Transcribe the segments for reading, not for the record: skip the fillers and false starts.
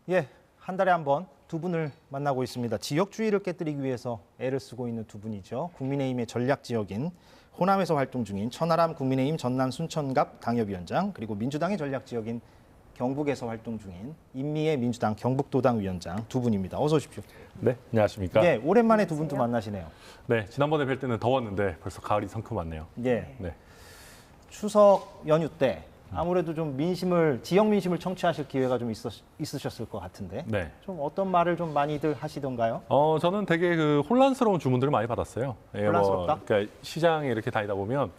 예, 한 달에 한 번 두 분을 만나고 있습니다. 지역주의를 깨뜨리기 위해서 애를 쓰고 있는 두 분이죠. 국민의힘의 전략 지역인 호남에서 활동 중인 천하람 국민의힘 전남 순천갑 당협위원장, 그리고 민주당의 전략 지역인 경북에서 활동 중인 임미애 민주당 경북도당 위원장 두 분입니다. 어서 오십시오. 네, 안녕하십니까. 예, 오랜만에 두 분도 만나시네요. 네, 지난번에 뵐 때는 더웠는데 벌써 가을이 성큼 왔네요. 예, 네. 추석 연휴 때 아무래도 좀 지역 민심을 청취하실 기회가 좀 있으셨을 것 같은데, 네. 좀 어떤 말을 좀 많이들 하시던가요? 저는 되게 혼란스러운 주문들을 많이 받았어요. 예, 혼란스럽다? 그러니까 시장에 이렇게 다니다 보면,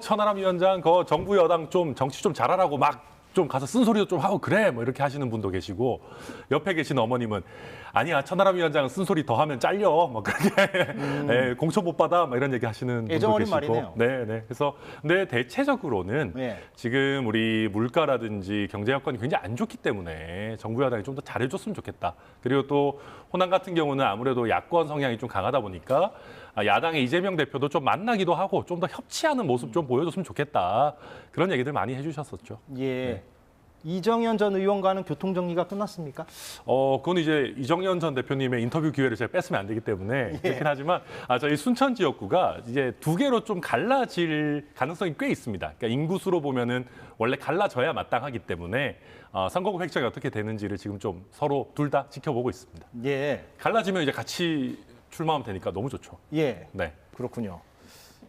천하람 위원장, 정부 여당 좀 정치 좀 잘하라고 막 좀 가서 쓴소리도 좀 하고 그래, 뭐 이렇게 하시는 분도 계시고, 옆에 계신 어머님은 아니야, 천하람 위원장은 쓴소리 더 하면 잘려, 뭐 그렇게 예, 공천 못 받아, 뭐 이런 얘기 하시는 분도 계시고. 말이네요. 네. 그래서 근데 대체적으로는 예. 지금 우리 물가라든지 경제 여건이 굉장히 안 좋기 때문에 정부 여당이 좀 더 잘해줬으면 좋겠다. 그리고 또 호남 같은 경우는 아무래도 야권 성향이 좀 강하다 보니까 야당의 이재명 대표도 좀 만나기도 하고 좀 더 협치하는 모습 좀 보여줬으면 좋겠다. 그런 얘기들 많이 해주셨었죠. 예. 네. 이정현 전 의원과는 교통 정리가 끝났습니까? 그건 이제 이정현 전 대표님의 인터뷰 기회를 제가 뺐으면 안 되기 때문에 그렇긴 하지만 저희 순천 지역구가 이제 두 개로 좀 갈라질 가능성이 꽤 있습니다. 그러니까 인구수로 보면은 원래 갈라져야 마땅하기 때문에 선거구 획정이 어떻게 되는지를 지금 좀 서로 둘 다 지켜보고 있습니다. 예. 갈라지면 이제 같이 출마하면 되니까 너무 좋죠. 예. 네. 그렇군요.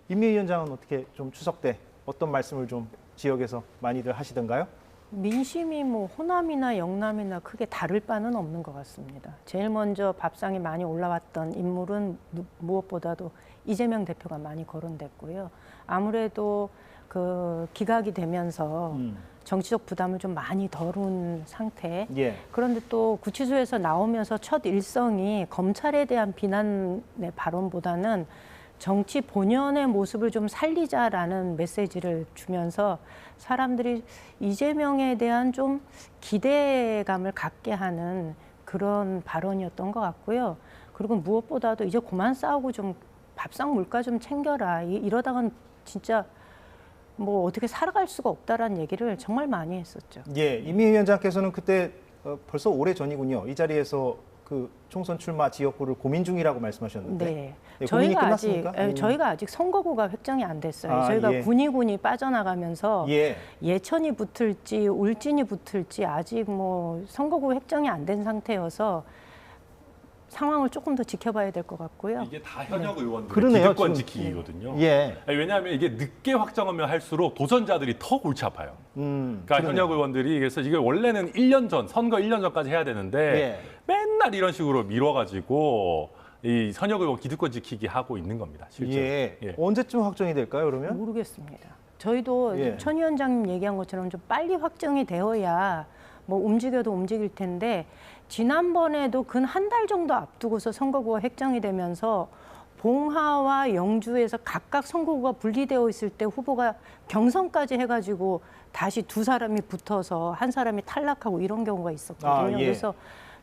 임미애 위원장은 어떻게 좀 추석 때 어떤 말씀을 좀 지역에서 많이들 하시던가요? 민심이 뭐 호남이나 영남이나 크게 다를 바는 없는 것 같습니다. 제일 먼저 밥상에 많이 올라왔던 인물은 무엇보다도 이재명 대표가 많이 거론됐고요. 아무래도 그 기각이 되면서 정치적 부담을 좀 많이 덜은 상태. 예. 그런데 또 구치소에서 나오면서 첫 일성이 검찰에 대한 비난의 발언보다는 정치 본연의 모습을 좀 살리자라는 메시지를 주면서 사람들이 이재명에 대한 좀 기대감을 갖게 하는 그런 발언이었던 것 같고요. 그리고 무엇보다도 이제 그만 싸우고 좀 밥상 물가 좀 챙겨라. 이러다간 진짜 뭐 어떻게 살아갈 수가 없다라는 얘기를 정말 많이 했었죠. 예. 임미애 위원장께서는 그때 벌써 오래 전이군요. 이 자리에서 그 총선 출마 지역구를 고민 중이라고 말씀하셨는데. 네. 네, 고민이 끝났습니까? 저희가 아직 선거구가 획정이 안 됐어요. 저희가 예. 군이 빠져나가면서 예. 예천이 붙을지 울진이 붙을지 아직 뭐 선거구 획정이 안 된 상태여서 상황을 조금 더 지켜봐야 될 것 같고요. 이게 다 현역 의원들의 그러네요, 기득권 지금. 지키기거든요. 예. 왜냐하면 이게 늦게 확정하면 할수록 도전자들이 더 골치 아파요. 그러니까 그러네요. 현역 의원들이 그래서 이게 원래는 1년 전, 선거 1년 전까지 해야 되는데 예. 맨날 이런 식으로 미뤄가지고 이 현역 의원 기득권 지키기 하고 있는 겁니다. 실제로. 예. 언제쯤 확정이 될까요, 그러면? 모르겠습니다. 저희도 예. 천 위원장님 얘기한 것처럼 좀 빨리 확정이 되어야 뭐 움직여도 움직일 텐데 지난번에도 근 한 달 정도 앞두고서 선거구가 획정이 되면서 봉하와 영주에서 각각 선거구가 분리되어 있을 때 후보가 경선까지 해가지고 다시 두 사람이 붙어서 한 사람이 탈락하고 이런 경우가 있었거든요. 예. 그래서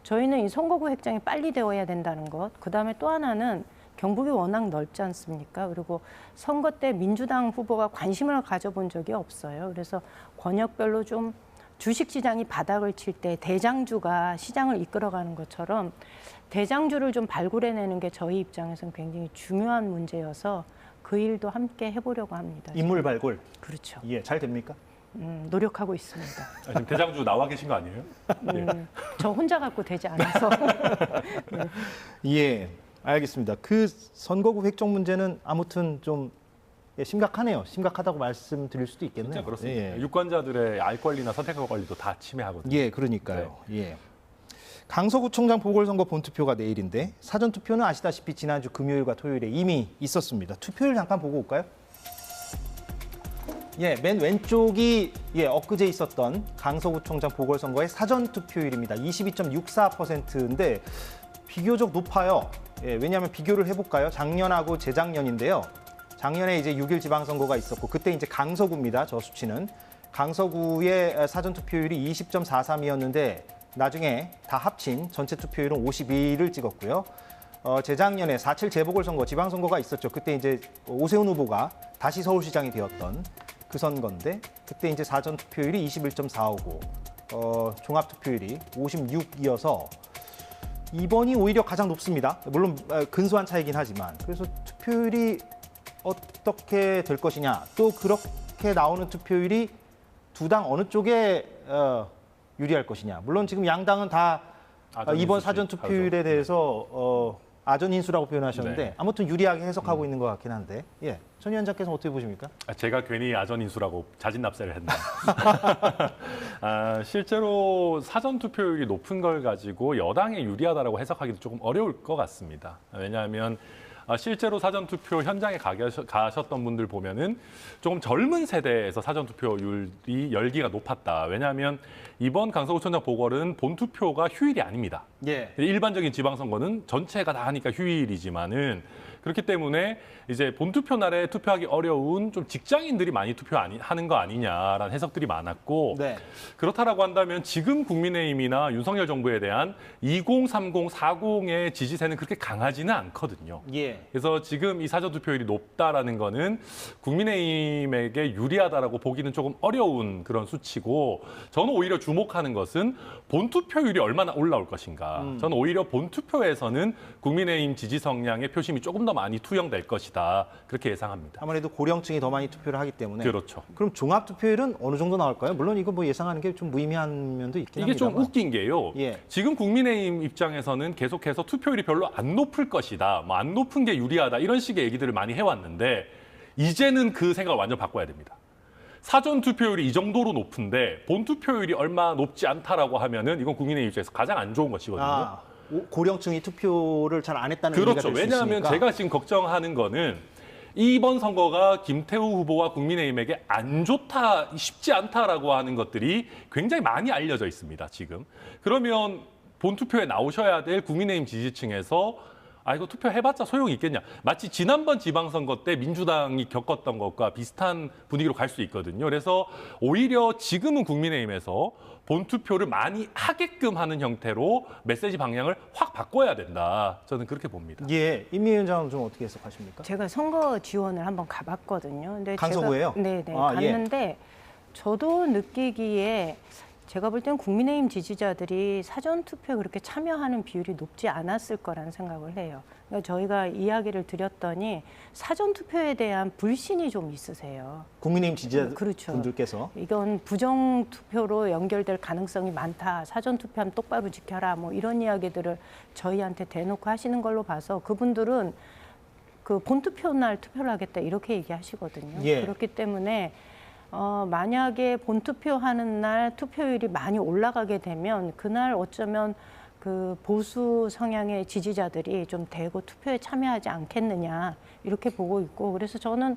저희는 이 선거구 획정이 빨리 되어야 된다는 것. 그다음에 또 하나는 경북이 워낙 넓지 않습니까? 그리고 선거 때 민주당 후보가 관심을 가져본 적이 없어요. 그래서 권역별로 좀 주식시장이 바닥을 칠 때 대장주가 시장을 이끌어가는 것처럼 대장주를 좀 발굴해내는 게 저희 입장에서는 굉장히 중요한 문제여서 그 일도 함께 해보려고 합니다. 인물 발굴. 그렇죠. 예, 잘 됩니까? 노력하고 있습니다. 지금 대장주 나와 계신 거 아니에요? 예. 저 혼자 갖고 되지 않아서. 예, 알겠습니다. 그 선거구 획정 문제는 아무튼 좀 심각하네요. 심각하다고 말씀드릴 수도 있겠네요. 진짜 그렇습니다. 예. 유권자들의 알 권리나 선택권 권리도 다 침해하거든요. 예, 그러니까요. 예. 강서구청장 보궐선거 본투표가 내일인데 사전투표는 아시다시피 지난주 금요일과 토요일에 이미 있었습니다. 투표율 잠깐 보고 올까요? 예, 맨 왼쪽이 엊그제 있었던 강서구청장 보궐선거의 사전투표율입니다. 22.64%인데 비교적 높아요. 예, 왜냐하면 비교를 해볼까요? 작년하고 재작년인데요. 작년에 이제 6.1 지방선거가 있었고 그때 이제 강서구입니다. 저 수치는. 강서구의 사전투표율이 20.43이었는데 나중에 다 합친 전체 투표율은 52를 찍었고요. 재작년에 4.7 재보궐선거 지방선거가 있었죠. 그때 이제 오세훈 후보가 다시 서울시장이 되었던 그 선거인데 그때 이제 사전 투표율이 21.459, 종합 투표율이 56이어서 이번이 오히려 가장 높습니다. 물론 근소한 차이긴 하지만 그래서 투표율이 어떻게 될 것이냐, 또 그렇게 나오는 투표율이 두 당 어느 쪽에 유리할 것이냐. 물론 지금 양당은 다 이번 사전 투표율에 대해서 아전인수라고 표현하셨는데 네. 아무튼 유리하게 해석하고 있는 것 같긴 한데, 예, 전 위원장께서는 어떻게 보십니까? 제가 괜히 아전인수라고 자진납세를 했나. 실제로 사전 투표율이 높은 걸 가지고 여당에 유리하다라고 해석하기도 조금 어려울 것 같습니다. 왜냐하면 실제로 사전 투표 현장에 가셨던 분들 보면은 조금 젊은 세대에서 사전 투표율이 열기가 높았다. 왜냐하면 이번 강서구청장 보궐은 본 투표가 휴일이 아닙니다. 예. 일반적인 지방선거는 전체가 다 하니까 휴일이지만은 그렇기 때문에 이제 본투표 날에 투표하기 어려운 좀 직장인들이 많이 투표하는 거 아니냐라는 해석들이 많았고, 네. 그렇다라고 한다면 지금 국민의힘이나 윤석열 정부에 대한 2030, 40의 지지세는 그렇게 강하지는 않거든요. 예. 그래서 지금 이 사전투표율이 높다라는 거는 국민의힘에게 유리하다라고 보기는 조금 어려운 그런 수치고, 저는 오히려 주목하는 것은 본투표율이 얼마나 올라올 것인가. 저는 오히려 본투표에서는 국민의힘 지지 성향의 표심이 조금 더 많이 투영될 것이다. 그렇게 예상합니다. 아무래도 고령층이 더 많이 투표를 하기 때문에. 그렇죠. 그럼 종합 투표율은 어느 정도 나올까요? 물론 이거 뭐 예상하는 게 좀 무의미한 면도 있긴 이게 합니다만. 좀 웃긴 게요. 예. 지금 국민의힘 입장에서는 계속해서 투표율이 별로 안 높을 것이다. 뭐 안 높은 게 유리하다. 이런 식의 얘기들을 많이 해왔는데 이제는 그 생각을 완전 바꿔야 됩니다. 사전 투표율이 이 정도로 높은데 본 투표율이 얼마 높지 않다라고 하면은 이건 국민의힘 입장에서 가장 안 좋은 것이거든요. 고령층이 투표를 잘 안 했다는 그렇죠. 얘기가 될 수 왜냐하면 있으니까. 제가 지금 걱정하는 거는 이번 선거가 김태우 후보와 국민의힘에게 안 좋다, 쉽지 않다라고 하는 것들이 굉장히 많이 알려져 있습니다, 지금. 그러면 본투표에 나오셔야 될 국민의힘 지지층에서 이거 투표해봤자 소용이 있겠냐. 마치 지난번 지방선거 때 민주당이 겪었던 것과 비슷한 분위기로 갈 수 있거든요. 그래서 오히려 지금은 국민의힘에서 본투표를 많이 하게끔 하는 형태로 메시지 방향을 확 바꿔야 된다. 저는 그렇게 봅니다. 예, 임미 위원장은 좀 어떻게 해석하십니까? 제가 선거 지원을 한번 가봤거든요. 근데 강서구예요? 네네, 갔는데 저도 느끼기에 제가 볼 때는 국민의힘 지지자들이 사전투표에 그렇게 참여하는 비율이 높지 않았을 거라는 생각을 해요. 그러니까 저희가 이야기를 드렸더니 사전투표에 대한 불신이 좀 있으세요. 국민의힘 그렇죠. 지지자분들께서. 이건 부정투표로 연결될 가능성이 많다. 사전투표하면 똑바로 지켜라. 뭐 이런 이야기들을 저희한테 대놓고 하시는 걸로 봐서 그분들은 그 본투표 날 투표를 하겠다 이렇게 얘기하시거든요. 예. 그렇기 때문에 만약에 본투표하는 날 투표율이 많이 올라가게 되면 그날 어쩌면 그 보수 성향의 지지자들이 좀 대거 투표에 참여하지 않겠느냐 이렇게 보고 있고, 그래서 저는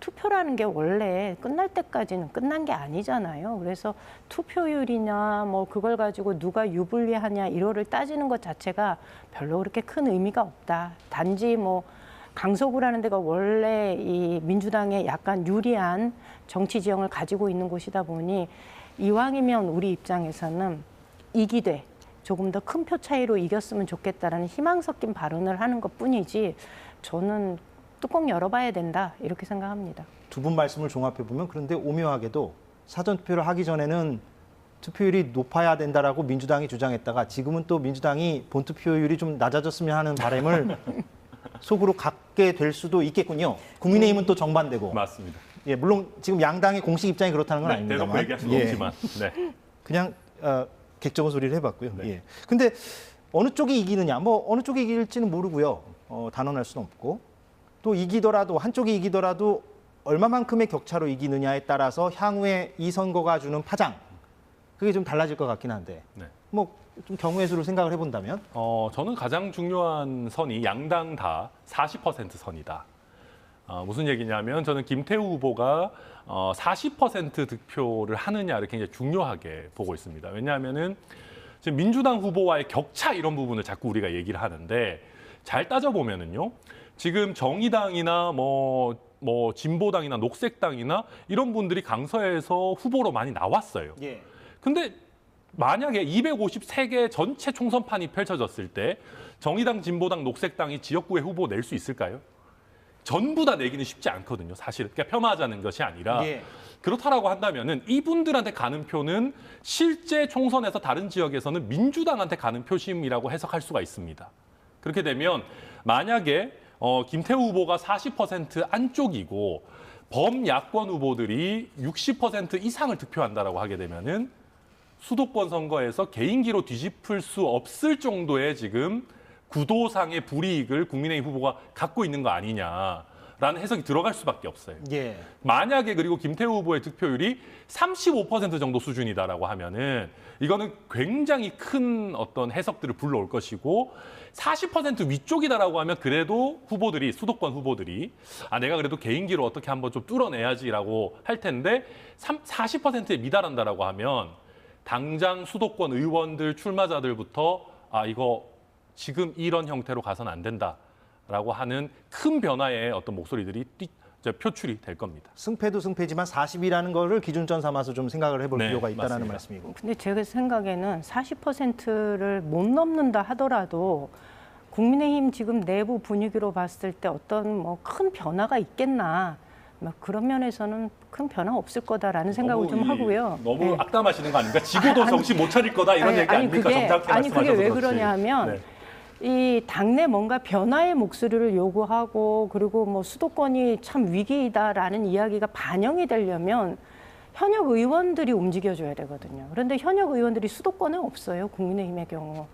투표라는 게 원래 끝날 때까지는 끝난 게 아니잖아요. 그래서 투표율이냐 뭐 그걸 가지고 누가 유불리하냐 이거를 따지는 것 자체가 별로 그렇게 큰 의미가 없다. 단지 뭐 강서구라는 데가 원래 이 민주당에 약간 유리한 정치 지형을 가지고 있는 곳이다 보니 이왕이면 우리 입장에서는 이기되 조금 더 큰 표 차이로 이겼으면 좋겠다라는 희망 섞인 발언을 하는 것뿐이지 저는 뚜껑 열어봐야 된다 이렇게 생각합니다. 두 분 말씀을 종합해보면 그런데 오묘하게도 사전투표를 하기 전에는 투표율이 높아야 된다라고 민주당이 주장했다가 지금은 또 민주당이 본투표율이 좀 낮아졌으면 하는 바람을 속으로 갖게 될 수도 있겠군요. 국민의힘은 또 정반대고. 맞습니다. 예, 물론 지금 양당의 공식 입장이 그렇다는 건 아닙니다만. 대놓고 얘기할 수는 없지만. 네. 그냥 객적은 소리를 해봤고요. 네. 예. 근데 어느 쪽이 이기느냐, 뭐 어느 쪽이 이길지는 모르고요. 단언할 수는 없고 또 이기더라도 한쪽이 이기더라도 얼마만큼의 격차로 이기느냐에 따라서 향후에 이 선거가 주는 파장 그게 좀 달라질 것 같긴 한데. 네. 뭐 좀 경우의 수를 생각을 해본다면. 저는 가장 중요한 선이 양당 다 40% 선이다. 무슨 얘기냐면 저는 김태우 후보가 40% 득표를 하느냐를 굉장히 중요하게 보고 있습니다. 왜냐하면은 지금 민주당 후보와의 격차 이런 부분을 자꾸 우리가 얘기를 하는데 잘 따져보면은요. 지금 정의당이나 뭐 진보당이나 녹색당이나 이런 분들이 강서에서 후보로 많이 나왔어요. 예. 근데 만약에 253개 전체 총선판이 펼쳐졌을 때 정의당, 진보당, 녹색당이 지역구에 후보 낼 수 있을까요? 전부 다 내기는 쉽지 않거든요. 사실은 그러니까 폄하하자는 것이 아니라 예. 그렇다라고 한다면은 이분들한테 가는 표는 실제 총선에서 다른 지역에서는 민주당한테 가는 표심이라고 해석할 수가 있습니다. 그렇게 되면 만약에 김태우 후보가 40% 안쪽이고 범야권 후보들이 60% 이상을 득표한다라고 하게 되면은 수도권 선거에서 개인기로 뒤집을 수 없을 정도의 지금 구도상의 불이익을 국민의힘 후보가 갖고 있는 거 아니냐라는 해석이 들어갈 수밖에 없어요. 예. 만약에 그리고 김태우 후보의 득표율이 35% 정도 수준이다라고 하면은 이거는 굉장히 큰 어떤 해석들을 불러올 것이고 40% 위쪽이다라고 하면 그래도 후보들이 수도권 후보들이 내가 그래도 개인기로 어떻게 한번 좀 뚫어내야지라고 할 텐데 40%에 미달한다라고 하면 당장 수도권 의원들 출마자들부터 이거 지금 이런 형태로 가서는 안 된다라고 하는 큰 변화의 어떤 목소리들이 표출이 될 겁니다. 승패도 승패지만 40이라는 거를 기준점 삼아서 좀 생각을 해볼 네, 필요가 있다는 맞습니다. 말씀이고. 근데 제가 생각에는 40%를 못 넘는다 하더라도 국민의힘 지금 내부 분위기로 봤을 때 어떤 뭐 큰 변화가 있겠나. 그런 면에서는 큰 변화 없을 거다라는 생각을 좀 하고요. 너무 네. 악담하시는 거 아닙니까? 지구도 정신 못 차릴 거다 이런 얘기 아닙니까? 정확히 아니 그게 말씀하셔서 왜 그렇지. 그러냐 하면 네. 이 당내 뭔가 변화의 목소리를 요구하고 그리고 뭐 수도권이 참 위기이다라는 이야기가 반영이 되려면 현역 의원들이 움직여줘야 되거든요. 그런데 현역 의원들이 수도권에 없어요. 국민의힘의 경우.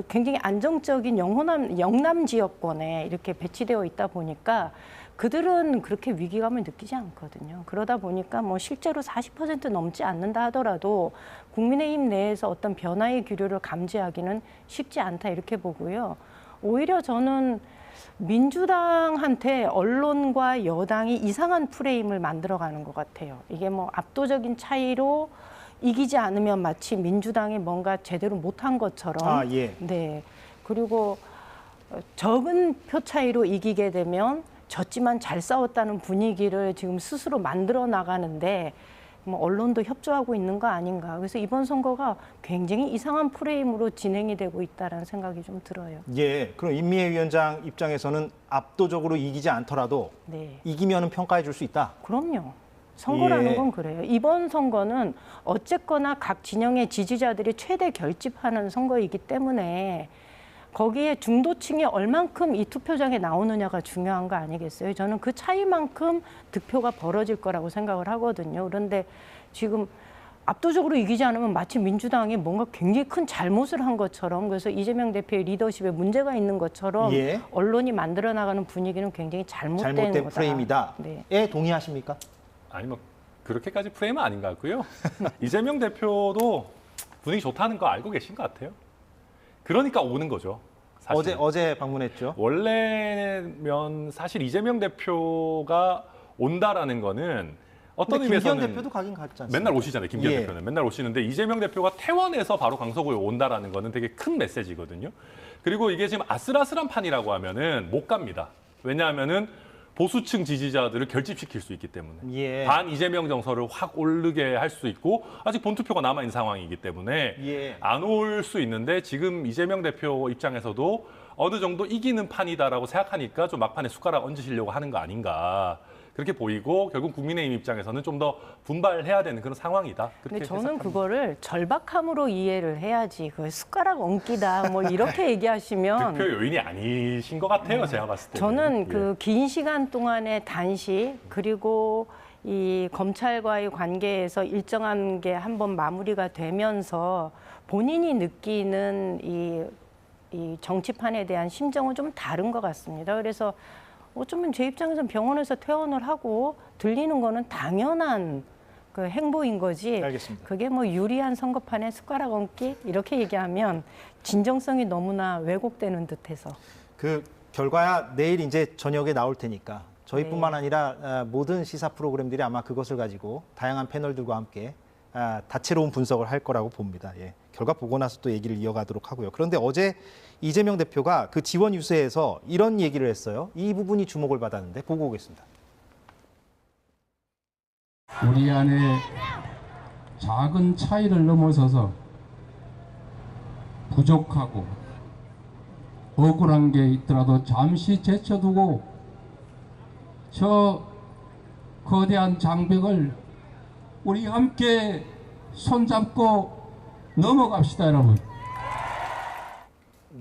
굉장히 안정적인 영남 지역권에 이렇게 배치되어 있다 보니까 그들은 그렇게 위기감을 느끼지 않거든요. 그러다 보니까 뭐 실제로 40% 넘지 않는다 하더라도 국민의힘 내에서 어떤 변화의 기류를 감지하기는 쉽지 않다 이렇게 보고요. 오히려 저는 민주당한테 언론과 여당이 이상한 프레임을 만들어가는 것 같아요. 이게 뭐 압도적인 차이로 이기지 않으면 마치 민주당이 뭔가 제대로 못한 것처럼. 예. 네. 그리고 적은 표 차이로 이기게 되면 졌지만 잘 싸웠다는 분위기를 지금 스스로 만들어 나가는데 뭐 언론도 협조하고 있는 거 아닌가. 그래서 이번 선거가 굉장히 이상한 프레임으로 진행이 되고 있다는 생각이 좀 들어요. 예. 그럼 임미애 위원장 입장에서는 압도적으로 이기지 않더라도 네. 이기면은 평가해 줄 수 있다. 그럼요. 선거라는 예. 건 그래요. 이번 선거는 어쨌거나 각 진영의 지지자들이 최대 결집하는 선거이기 때문에 거기에 중도층이 얼만큼 이 투표장에 나오느냐가 중요한 거 아니겠어요? 저는 그 차이만큼 득표가 벌어질 거라고 생각을 하거든요. 그런데 지금 압도적으로 이기지 않으면 마치 민주당이 뭔가 굉장히 큰 잘못을 한 것처럼 그래서 이재명 대표의 리더십에 문제가 있는 것처럼 예. 언론이 만들어 나가는 분위기는 굉장히 잘못된 거다. 프레임이다. 네. 에 동의하십니까? 아니 뭐 그렇게까지 프레임은 아닌 것 같고요. 이재명 대표도 분위기 좋다는 거 알고 계신 것 같아요. 그러니까 오는 거죠. 사실. 어제 방문했죠. 원래면 사실 이재명 대표가 온다라는 거는 어떤 근데 의미에서는 김기현 대표도 가긴 갔지 않습니까? 맨날 오시잖아요. 김기현 예. 대표는 맨날 오시는데 이재명 대표가 퇴원해서 바로 강서구에 온다라는 거는 되게 큰 메시지거든요. 그리고 이게 지금 아슬아슬한 판이라고 하면은 못 갑니다. 왜냐하면은 보수층 지지자들을 결집시킬 수 있기 때문에 예. 반 이재명 정서를 확 오르게 할 수 있고 아직 본투표가 남아 있는 상황이기 때문에 예. 안 올 수 있는데 지금 이재명 대표 입장에서도 어느 정도 이기는 판이다라고 생각하니까 좀 막판에 숟가락 얹으시려고 하는 거 아닌가 그렇게 보이고 결국 국민의힘 입장에서는 좀 더 분발해야 되는 그런 상황이다. 근데 그렇게 저는 해석합니다. 그거를 절박함으로 이해를 해야지. 그 숟가락 얹기다 뭐 이렇게 얘기하시면 득표 요인이 아니신 것 같아요. 제가 봤을 때. 저는 그 긴 시간 동안의 단식 그리고 이 검찰과의 관계에서 일정한 게 한번 마무리가 되면서 본인이 느끼는 이 정치판에 대한 심정은 좀 다른 것 같습니다. 그래서 어쩌면 제 입장에서는 병원에서 퇴원을 하고 들리는 거는 당연한 그 행보인 거지. 알겠습니다. 그게 뭐 유리한 선거판에 숟가락 얹기 이렇게 얘기하면 진정성이 너무나 왜곡되는 듯해서. 그 결과야 내일 이제 저녁에 나올 테니까 저희뿐만 아니라 모든 시사 프로그램들이 아마 그것을 가지고 다양한 패널들과 함께 다채로운 분석을 할 거라고 봅니다. 예. 결과 보고 나서 또 얘기를 이어가도록 하고요. 그런데 어제 이재명 대표가 그 지원 유세에서 이런 얘기를 했어요. 이 부분이 주목을 받았는데 보고 오겠습니다. 우리 안에 작은 차이를 넘어서서 부족하고 억울한 게 있더라도 잠시 제쳐두고 저 거대한 장벽을 우리 함께 손잡고 넘어갑시다, 여러분.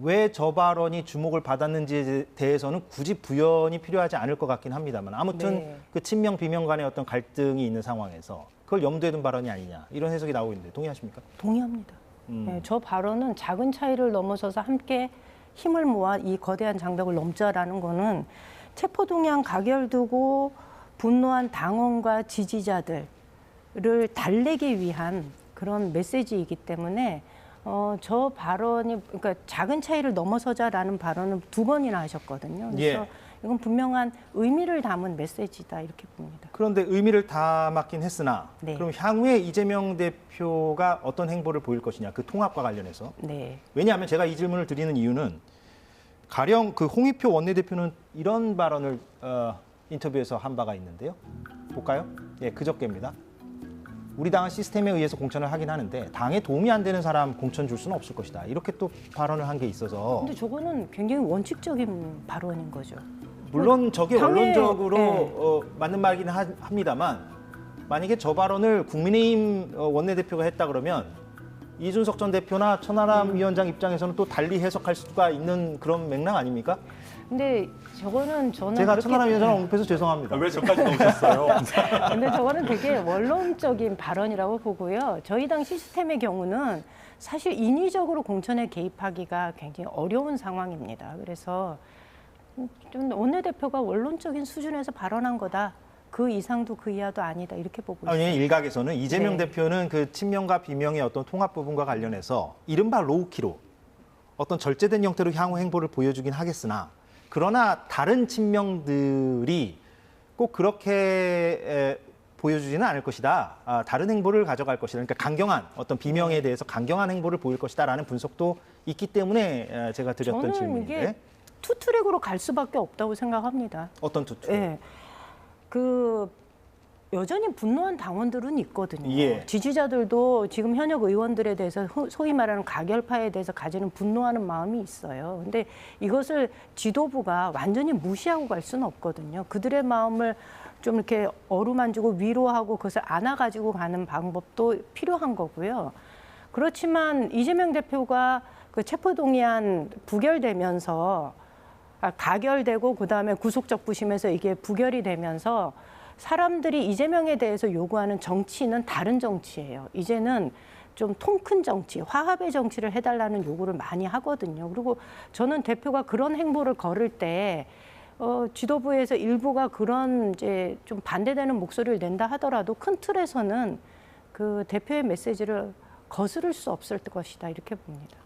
왜 저 발언이 주목을 받았는지에 대해서는 굳이 부연이 필요하지 않을 것 같긴 합니다만 아무튼 네. 그 친명 비명 간의 어떤 갈등이 있는 상황에서 그걸 염두에 둔 발언이 아니냐 이런 해석이 나오고 있는데 동의하십니까? 동의합니다. 네, 저 발언은 작은 차이를 넘어서서 함께 힘을 모아 이 거대한 장벽을 넘자라는 거는 체포동의안 가결두고 분노한 당원과 지지자들을 달래기 위한 그런 메시지이기 때문에 저 발언이 그러니까 작은 차이를 넘어서자라는 발언을 2번이나 하셨거든요. 그래서 예. 이건 분명한 의미를 담은 메시지다 이렇게 봅니다. 그런데 의미를 담았긴 했으나 네. 그럼 향후에 이재명 대표가 어떤 행보를 보일 것이냐 그 통합과 관련해서 네. 왜냐하면 제가 이 질문을 드리는 이유는 가령 그 홍익표 원내대표는 이런 발언을 인터뷰에서 한 바가 있는데요. 볼까요? 예, 그저께입니다. 우리 당은 시스템에 의해서 공천을 하긴 하는데 당에 도움이 안 되는 사람 공천 줄 수는 없을 것이다. 이렇게 또 발언을 한 게 있어서 근데 저거는 굉장히 원칙적인 발언인 거죠. 물론 저게 당에- 언론적으로 네. 맞는 말이긴 합니다만 만약에 저 발언을 국민의힘 원내대표가 했다 그러면 이준석 전 대표나 천하람 위원장 입장에서는 또 달리 해석할 수가 있는 그런 맥락 아닙니까? 근데 저거는 저는 제가 그렇게- 천하람 위원장을 언급해서 죄송합니다. 왜 저까지 넣으셨어요? 근데 저거는 되게 원론적인 발언이라고 보고요. 저희 당 시스템의 경우는 사실 인위적으로 공천에 개입하기가 굉장히 어려운 상황입니다. 그래서 좀 원내대표가 원론적인 수준에서 발언한 거다. 그 이상도 그 이하도 아니다. 이렇게 보고 있습니다. 아니, 일각에서는 이재명 네. 대표는 그 친명과 비명의 어떤 통합 부분과 관련해서 이른바 로우키로 어떤 절제된 형태로 향후 행보를 보여주긴 하겠으나 그러나 다른 친명들이 꼭 그렇게 보여주지는 않을 것이다. 다른 행보를 가져갈 것이다. 그러니까 강경한 어떤 비명에 대해서 강경한 행보를 보일 것이다라는 분석도 있기 때문에 제가 드렸던 저는 질문인데 이게 투트랙으로 갈 수밖에 없다고 생각합니다. 어떤 투투? 예. 여전히 분노한 당원들은 있거든요. 예. 지지자들도 지금 현역 의원들에 대해서 소위 말하는 가결파에 대해서 가지는 분노하는 마음이 있어요. 근데 이것을 지도부가 완전히 무시하고 갈 수는 없거든요. 그들의 마음을 좀 이렇게 어루만지고 위로하고 그것을 안아가지고 가는 방법도 필요한 거고요. 그렇지만 이재명 대표가 그 체포동의안 부결되면서 가결되고 그다음에 구속적부심에서 이게 부결이 되면서 사람들이 이재명에 대해서 요구하는 정치는 다른 정치예요. 이제는 좀 통 큰 정치, 화합의 정치를 해달라는 요구를 많이 하거든요. 그리고 저는 대표가 그런 행보를 걸을 때 지도부에서 일부가 그런 이제 좀 반대되는 목소리를 낸다 하더라도 큰 틀에서는 그 대표의 메시지를 거스를 수 없을 것이다 이렇게 봅니다.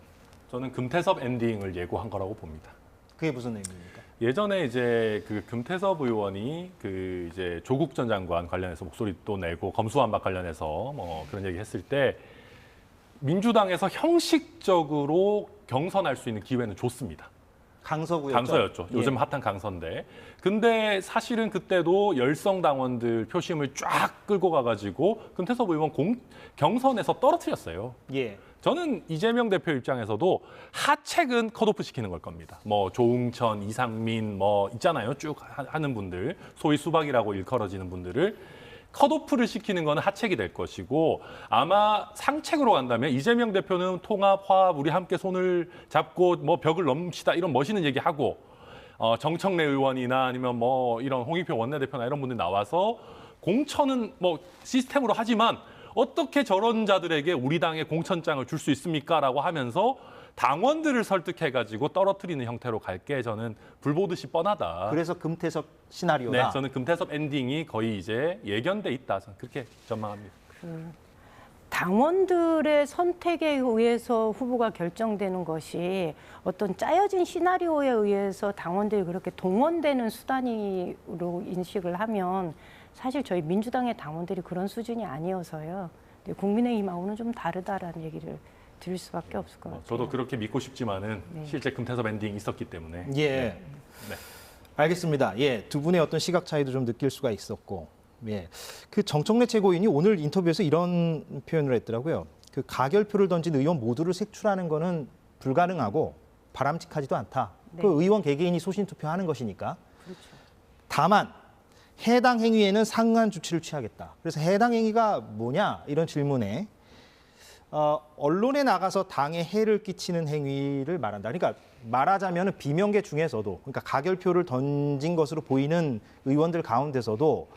저는 금태섭 엔딩을 예고한 거라고 봅니다. 그게 무슨 의미입니까? 예전에 이제 그 금태섭 의원이 그 이제 조국 전 장관 관련해서 목소리 또 내고 검수완박 관련해서 뭐 그런 얘기 했을 때 민주당에서 형식적으로 경선할 수 있는 기회는 좋습니다. 강서구였죠. 강서였죠. 예. 요즘 핫한 강서인데. 근데 사실은 그때도 열성 당원들 표심을 쫙 끌고 가가지고 금태섭 의원 경선에서 떨어뜨렸어요. 예. 저는 이재명 대표 입장에서도 하책은 컷오프 시키는 걸 겁니다. 뭐 조응천, 이상민 뭐 있잖아요. 쭉 하는 분들, 소위 수박이라고 일컬어지는 분들을 컷오프를 시키는 거는 하책이 될 것이고 아마 상책으로 간다면 이재명 대표는 통합, 화합, 우리 함께 손을 잡고 뭐 벽을 넘시다 이런 멋있는 얘기하고 정청래 의원이나 아니면 뭐 이런 홍익표 원내대표나 이런 분들 나와서 공천은 뭐 시스템으로 하지만 어떻게 저런 자들에게 우리 당에 공천장을 줄 수 있습니까?라고 하면서 당원들을 설득해가지고 떨어뜨리는 형태로 갈 게 저는 불 보듯이 뻔하다. 그래서 금태섭 시나리오다. 네, 저는 금태섭 엔딩이 거의 이제 예견돼 있다. 저는 그렇게 전망합니다. 당원들의 선택에 의해서 후보가 결정되는 것이 어떤 짜여진 시나리오에 의해서 당원들이 그렇게 동원되는 수단으로 인식을 하면 사실 저희 민주당의 당원들이 그런 수준이 아니어서요. 국민의힘하고는 좀 다르다라는 얘기를 드릴 수밖에 없을 것 같아요. 저도 그렇게 믿고 싶지만은 네. 실제 금태섭 엔딩이 있었기 때문에. 예. 네. 알겠습니다. 예, 두 분의 어떤 시각 차이도 좀 느낄 수가 있었고, 예, 그 정청래 최고위원이 오늘 인터뷰에서 이런 표현을 했더라고요. 그 가결표를 던진 의원 모두를 색출하는 거는 불가능하고 바람직하지도 않다. 네. 그 의원 개개인이 소신 투표하는 것이니까. 그렇죠. 다만 해당 행위에는 상응한 조치를 취하겠다. 그래서 해당 행위가 뭐냐 이런 질문에 언론에 나가서 당에 해를 끼치는 행위를 말한다. 그러니까 말하자면 비명계 중에서도 그러니까 가결표를 던진 것으로 보이는 의원들 가운데서도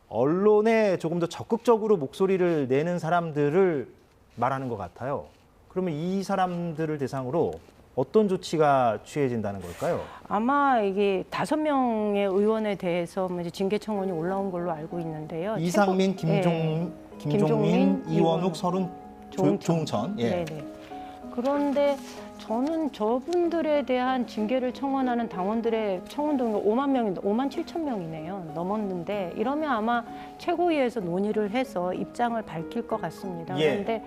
언론에 조금 더 적극적으로 목소리를 내는 사람들을 말하는 것 같아요. 그러면 이 사람들을 대상으로 어떤 조치가 취해진다는 걸까요? 아마 이게 5명의 의원에 대해서 이제 징계 청원이 올라온 걸로 알고 있는데요. 이상민, 김종민, 이원욱, 서른, 조응천. 조응천. 예. 네네. 그런데 저는 저분들에 대한 징계를 청원하는 당원들의 청원 동의가 5만 7천 명이네요. 넘었는데 이러면 아마 최고위에서 논의를 해서 입장을 밝힐 것 같습니다. 예. 그런데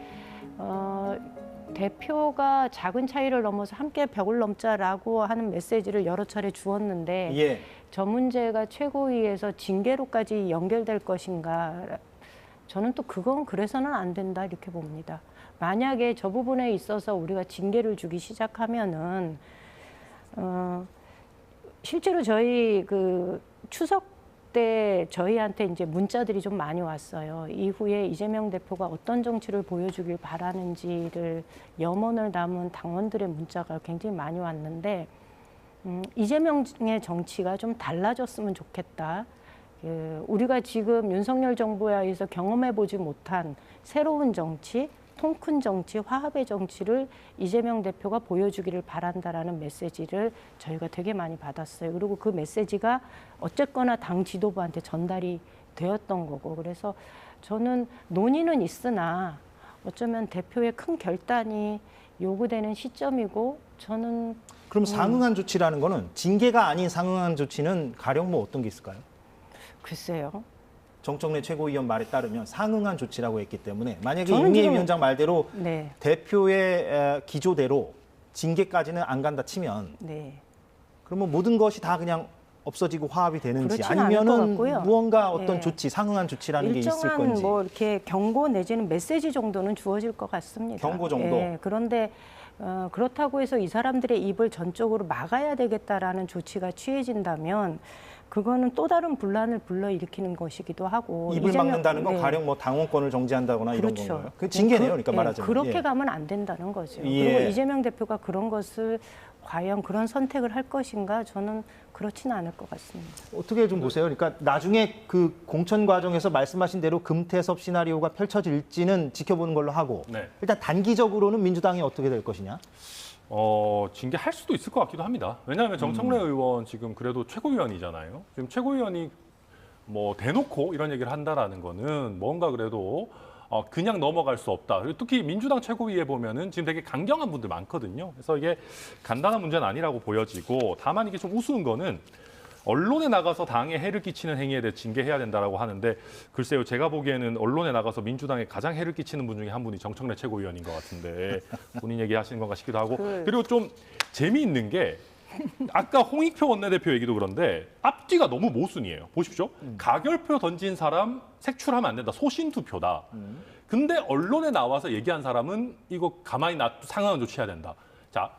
대표가 작은 차이를 넘어서 함께 벽을 넘자라고 하는 메시지를 여러 차례 주었는데 예. 저 문제가 최고위에서 징계로까지 연결될 것인가? 저는 또 그건 그래서는 안 된다 이렇게 봅니다. 만약에 저 부분에 있어서 우리가 징계를 주기 시작하면은 실제로 저희 그 추석 때 저희한테 이제 문자들이 좀 많이 왔어요. 이후에 이재명 대표가 어떤 정치를 보여주길 바라는지를 염원을 담은 당원들의 문자가 굉장히 많이 왔는데 이재명의 정치가 좀 달라졌으면 좋겠다. 우리가 지금 윤석열 정부에서 경험해보지 못한 새로운 정치, 통 큰 정치, 화합의 정치를 이재명 대표가 보여주기를 바란다라는 메시지를 저희가 되게 많이 받았어요. 그리고 그 메시지가 어쨌거나 당 지도부한테 전달이 되었던 거고. 그래서 저는 논의는 있으나 어쩌면 대표의 큰 결단이 요구되는 시점이고 저는 그럼 상응한 조치라는 거는 징계가 아닌 상응한 조치는 가령 뭐 어떤 게 있을까요? 글쎄요. 정청래 최고위원 말에 따르면 상응한 조치라고 했기 때문에 만약에 저는 윤미애 지금- 위원장 말대로 네. 대표의 기조대로 징계까지는 안 간다 치면 네. 그러면 모든 것이 다 그냥 없어지고 화합이 되는지 그렇지는 않을 것 아니면은 같고요. 무언가 어떤 예. 조치, 상응한 조치라는 게 있을 일정한 건지. 뭐 이렇게 경고 내지는 메시지 정도는 주어질 것 같습니다. 경고 정도? 예, 그런데 그렇다고 해서 이 사람들의 입을 전적으로 막아야 되겠다라는 조치가 취해진다면 그거는 또 다른 분란을 불러일으키는 것이기도 하고 입을 이재명- 막는다는 건 네. 가령 뭐 당원권을 정지한다거나 이런 그렇죠. 건가요? 그 징계네요, 그러니까 예, 말하자면. 그렇게 예. 가면 안 된다는 거죠. 예. 그리고 이재명 대표가 그런 것을 과연 그런 선택을 할 것인가 저는 그렇지는 않을 것 같습니다. 어떻게 좀 보세요. 그러니까 나중에 그 공천 과정에서 말씀하신 대로 금태섭 시나리오가 펼쳐질지는 지켜보는 걸로 하고 네. 일단 단기적으로는 민주당이 어떻게 될 것이냐? 징계할 수도 있을 것 같기도 합니다. 왜냐하면 정청래 의원 지금 그래도 최고위원이잖아요. 지금 최고위원이 뭐 대놓고 이런 얘기를 한다라는 거는 뭔가 그래도 그냥 넘어갈 수 없다. 그리고 특히 민주당 최고위에 보면은 지금 되게 강경한 분들 많거든요. 그래서 이게 간단한 문제는 아니라고 보여지고 다만 이게 좀 우스운 거는 언론에 나가서 당에 해를 끼치는 행위에 대해 징계해야 된다라고 하는데 글쎄요, 제가 보기에는 언론에 나가서 민주당에 가장 해를 끼치는 분 중에 한 분이 정청래 최고위원인 것 같은데 본인 얘기하시는 건가 싶기도 하고 그리고 좀 재미있는 게 아까 홍익표 원내대표 얘기도 그런데 앞뒤가 너무 모순이에요. 보십시오. 가결표 던진 사람 색출하면 안 된다. 소신투표다. 근데 언론에 나와서 얘기한 사람은 이거 가만히 놔두고 상황을 조치해야 된다. 자,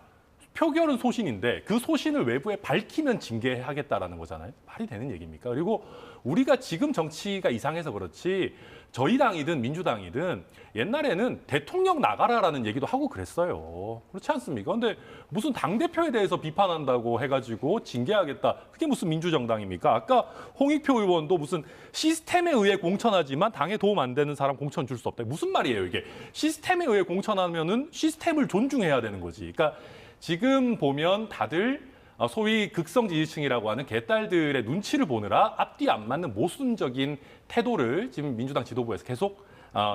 표결은 소신인데 그 소신을 외부에 밝히면 징계하겠다라는 거잖아요. 말이 되는 얘기입니까? 그리고 우리가 지금 정치가 이상해서 그렇지 저희 당이든 민주당이든 옛날에는 대통령 나가라라는 얘기도 하고 그랬어요. 그렇지 않습니까? 근데 무슨 당대표에 대해서 비판한다고 해가지고 징계하겠다. 그게 무슨 민주정당입니까? 아까 홍익표 의원도 무슨 시스템에 의해 공천하지만 당에 도움 안 되는 사람 공천 줄 수 없다. 무슨 말이에요 이게? 시스템에 의해 공천하면은 시스템을 존중해야 되는 거지. 그러니까 지금 보면 다들 소위 극성 지지층이라고 하는 개딸들의 눈치를 보느라 앞뒤 안 맞는 모순적인 태도를 지금 민주당 지도부에서 계속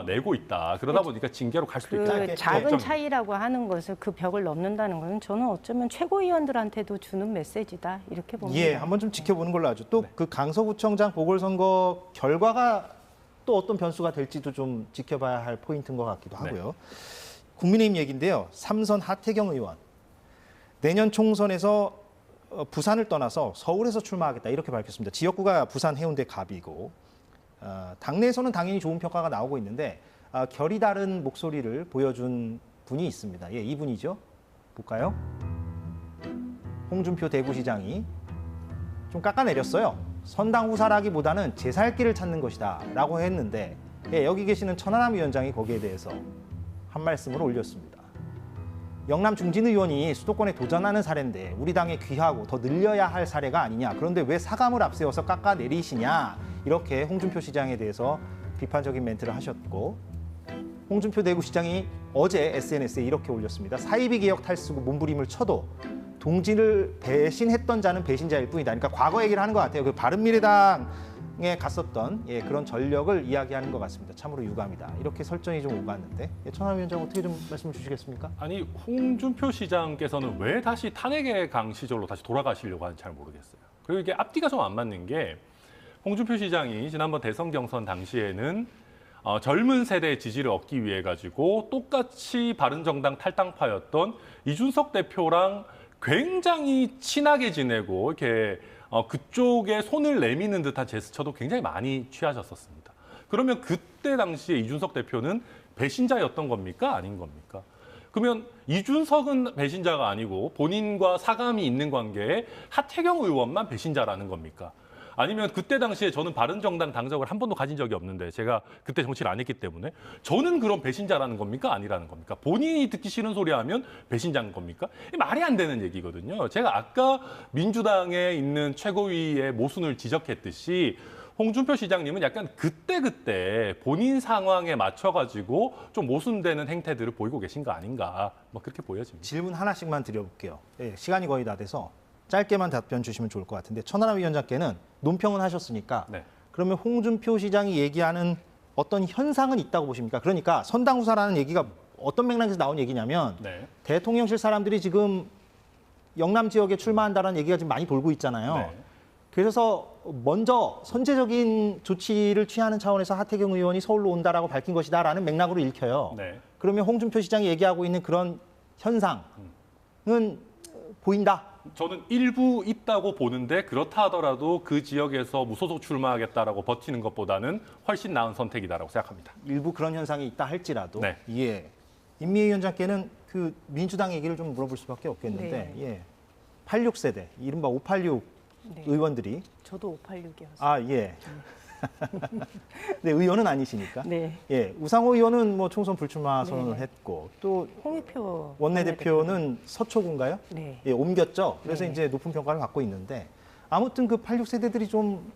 내고 있다. 그러다 보니까 징계로 갈 수도 있다. 그 작은 차이라고 하는 것을 그 벽을 넘는다는 것은 저는 어쩌면 최고위원들한테도 주는 메시지다 이렇게 봅니다. 예, 한번 좀 지켜보는 걸로 하죠. 또 그 강서구청장 보궐선거 결과가 또 어떤 변수가 될지도 좀 지켜봐야 할 포인트인 것 같기도 하고요. 국민의힘 얘기인데요. 삼선 하태경 의원. 내년 총선에서 부산을 떠나서 서울에서 출마하겠다 이렇게 밝혔습니다. 지역구가 부산 해운대 갑이고 당내에서는 당연히 좋은 평가가 나오고 있는데 결이 다른 목소리를 보여준 분이 있습니다. 예, 이분이죠. 볼까요? 홍준표 대구시장이 좀 깎아내렸어요. 선당 후사라기보다는 제 살 길을 찾는 것이다라고 했는데 예, 여기 계시는 천하람 위원장이 거기에 대해서 한 말씀을 올렸습니다. 영남 중진 의원이 수도권에 도전하는 사례인데 우리 당에 귀하고 더 늘려야 할 사례가 아니냐. 그런데 왜 사감을 앞세워서 깎아내리시냐. 이렇게 홍준표 시장에 대해서 비판적인 멘트를 하셨고 홍준표 대구시장이 어제 SNS에 이렇게 올렸습니다. 사이비 개혁 탈쓰고 몸부림을 쳐도 동지를 배신했던 자는 배신자일 뿐이다. 그러니까 과거 얘기를 하는 것 같아요. 그 바른미래당에 갔었던 예, 그런 전력을 이야기하는 것 같습니다. 참으로 유감이다. 이렇게 설정이 좀 오갔는데 예, 천하람 위원장 어떻게 좀 말씀을 주시겠습니까? 아니 홍준표 시장께서는 왜 다시 탄핵의 강 시절로 다시 돌아가시려고 하는지 잘 모르겠어요. 그리고 이게 앞뒤가 좀 안 맞는 게 홍준표 시장이 지난번 대선 경선 당시에는 젊은 세대의 지지를 얻기 위해 가지고 똑같이 바른정당 탈당파였던 이준석 대표랑 굉장히 친하게 지내고 이렇게 그쪽에 손을 내미는 듯한 제스처도 굉장히 많이 취하셨었습니다. 그러면 그때 당시에 이준석 대표는 배신자였던 겁니까? 아닌 겁니까? 그러면 이준석은 배신자가 아니고 본인과 사감이 있는 관계에 하태경 의원만 배신자라는 겁니까? 아니면 그때 당시에 저는 바른정당 당적을 한 번도 가진 적이 없는데 제가 그때 정치를 안 했기 때문에 저는 그럼 배신자라는 겁니까? 아니라는 겁니까? 본인이 듣기 싫은 소리 하면 배신자인 겁니까? 말이 안 되는 얘기거든요. 제가 아까 민주당에 있는 최고위의 모순을 지적했듯이 홍준표 시장님은 약간 그때 본인 상황에 맞춰가지고 좀 모순되는 행태들을 보이고 계신 거 아닌가 뭐 그렇게 보여집니다. 질문 하나씩만 드려볼게요. 예, 시간이 거의 다 돼서 짧게만 답변 주시면 좋을 것 같은데 천하람 위원장께는 논평은 하셨으니까 네. 그러면 홍준표 시장이 얘기하는 어떤 현상은 있다고 보십니까? 그러니까 선당 후사라는 얘기가 어떤 맥락에서 나온 얘기냐면 네. 대통령실 사람들이 지금 영남 지역에 출마한다는 얘기가 지금 많이 돌고 있잖아요. 네. 그래서 먼저 선제적인 조치를 취하는 차원에서 하태경 의원이 서울로 온다라고 밝힌 것이다라는 맥락으로 읽혀요. 네. 그러면 홍준표 시장이 얘기하고 있는 그런 현상은 보인다. 저는 일부 있다고 보는데 그렇다 하더라도 그 지역에서 무소속 출마하겠다라고 버티는 것보다는 훨씬 나은 선택이다라고 생각합니다. 일부 그런 현상이 있다 할지라도 네. 예. 임미애 위원장께는 그 민주당 얘기를 좀 물어볼 수밖에 없겠는데 네. 예. 86세대 이른바 586 네. 의원들이 저도 586이었어요. 아 예. 네, 의원은 아니시니까. 네. 예, 우상호 의원은 뭐 총선 불출마 선언을 네. 했고 또 홍익표 원내대표는 서초군가요? 네. 예, 옮겼죠. 그래서 네. 이제 높은 평가를 받고 있는데 아무튼 그 86세대들이 좀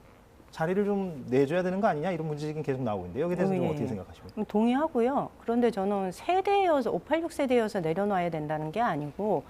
자리를 좀 내줘야 되는 거 아니냐 이런 문제가 계속 나오고 있는데 여기에 대해서 좀 네. 어떻게 생각하십니까? 동의하고요. 그런데 저는 세대여서 586 세대여서 내려놔야 된다는 게 아니고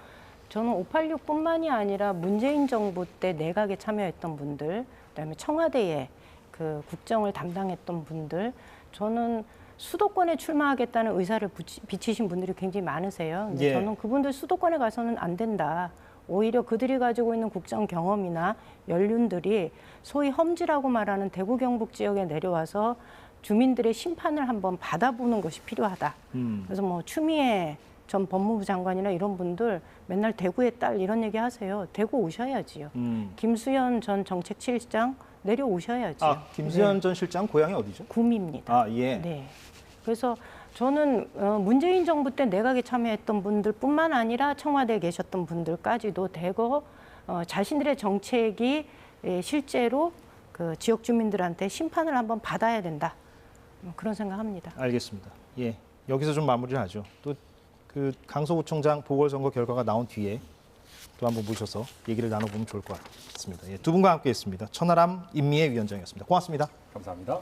저는 586뿐만이 아니라 문재인 정부 때 내각에 참여했던 분들, 그다음에 청와대에 그 국정을 담당했던 분들, 저는 수도권에 출마하겠다는 의사를 비치신 분들이 굉장히 많으세요. 근데 예. 저는 그분들 수도권에 가서는 안 된다. 오히려 그들이 가지고 있는 국정 경험이나 연륜들이 소위 험지라고 말하는 대구 경북 지역에 내려와서 주민들의 심판을 한번 받아보는 것이 필요하다. 그래서 뭐 추미애 전 법무부 장관이나 이런 분들 맨날 대구의 딸 이런 얘기 하세요. 대구 오셔야지요. 김수현 전 정책실장 내려오셔야지요. 아, 김수현 전 실장 고향이 어디죠? 구미입니다. 아, 예. 네. 그래서 저는 문재인 정부 때 내각에 참여했던 분들뿐만 아니라 청와대에 계셨던 분들까지도 대거 자신들의 정책이 실제로 그 지역 주민들한테 심판을 한번 받아야 된다. 그런 생각합니다. 알겠습니다. 예. 여기서 좀 마무리를 하죠. 또 그 강서구청장 보궐선거 결과가 나온 뒤에 또 한번 모셔서 얘기를 나눠보면 좋을 것 같습니다. 예, 두 분과 함께했습니다. 천하람 임미애 위원장이었습니다. 고맙습니다. 감사합니다.